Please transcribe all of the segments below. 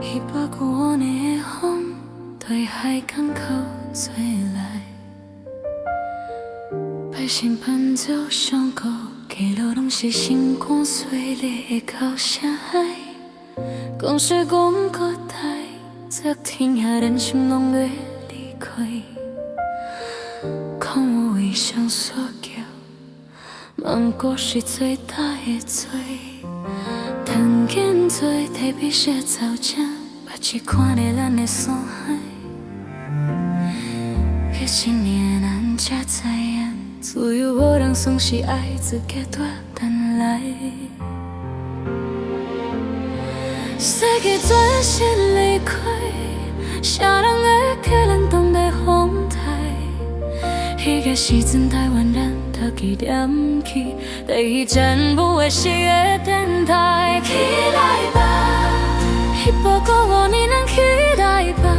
一把过往的风，对海港口吹来。百姓奔走上高，记录拢是星光碎裂的高声海。讲说讲过台，昨天下人心拢要离开。讲有异乡所叫，问过是最大的罪。藤间做特别些草井，目睭看着咱的山海。迄是年咱才知影，自由无人算是爱自己大等来。世界转身离开，啥人会叫咱当在风台？迄个时阵，台湾人读起念起，第一站不会是个电台。起来吧，一波过5年，咱起来吧，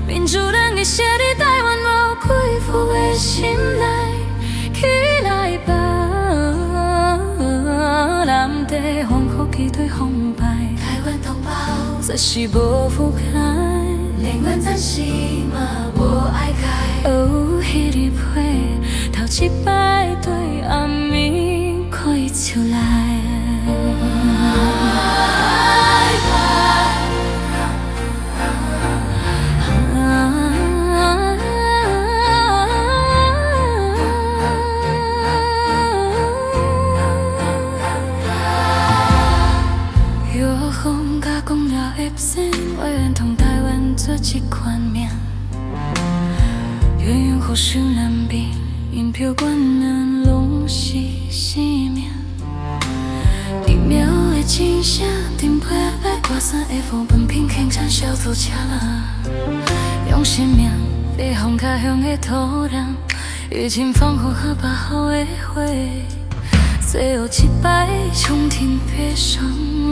民主人的写伫台湾无愧负的心内。起来吧，南地黄雨期对风败，台湾同胞绝是无覆盖，连阮暂时嘛无爱改。哦，迄日花，头一摆对暗暝开出来。风甲公了的声，我愿同台湾做一款命。远远或是南边，因票管人拢是生命。地庙的真声，顶配白挂衫的风本品轻产小组车人，用生命在风家乡的土壤，雨晴仿佛和把好的花。最后一摆冲天悲伤，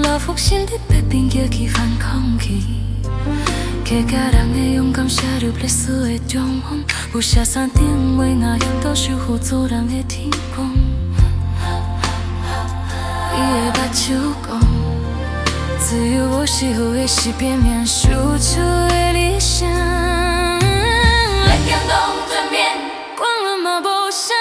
老福心里被边叫起反抗起，客家人的勇敢写入历史的中央，有写山顶话牙引导守护自然的天光。伊的目睭讲，自由无是好的是变面输出的理想。咱行动转变，光了嘛无啥。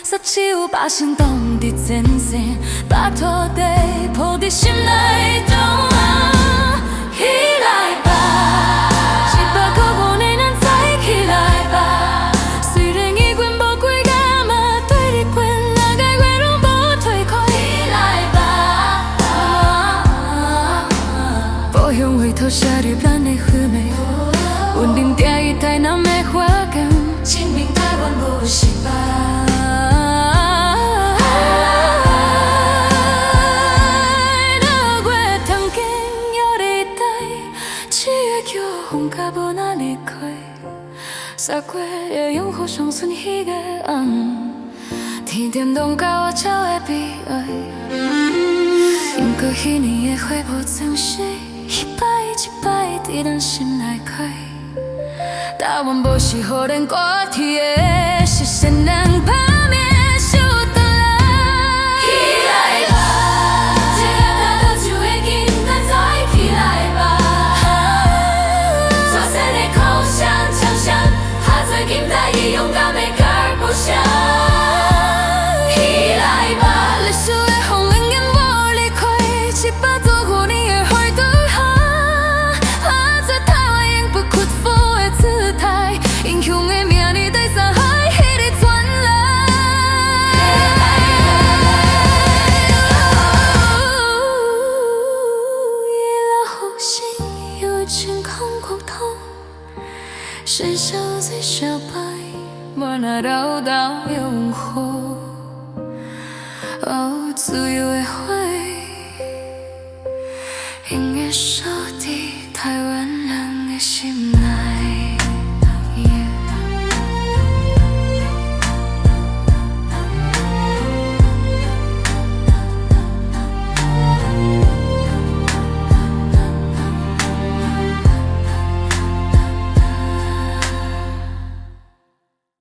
杀手把心动伫前线，把土地抱伫心内中啊！起来吧，195年咱再起来吧。虽然已经无几个嘛对你滚，哪个月拢无退开。起来吧，故乡回头写入咱的血脉，稳定定于台南的花岗，证明台湾无失败。风甲无那离开，3月会用予上顺迄个红，天点拢甲我照的悲哀。因过迄年的花无曾谢，一摆一摆伫咱心内开。台湾无是予咱割体的，是先人破灭守倒来。起来吧，这个大倒手的囡仔再起来吧。今在以勇敢的歌儿不响，起来吧！历史的风永远无离开，125年的花都下，这台湾永不屈服的姿态，英雄的名字在山海迄日传来。一老后心有晴空光透。身上最小白，我那道道永恒。哦，自由的花，应该收的。开温冷的心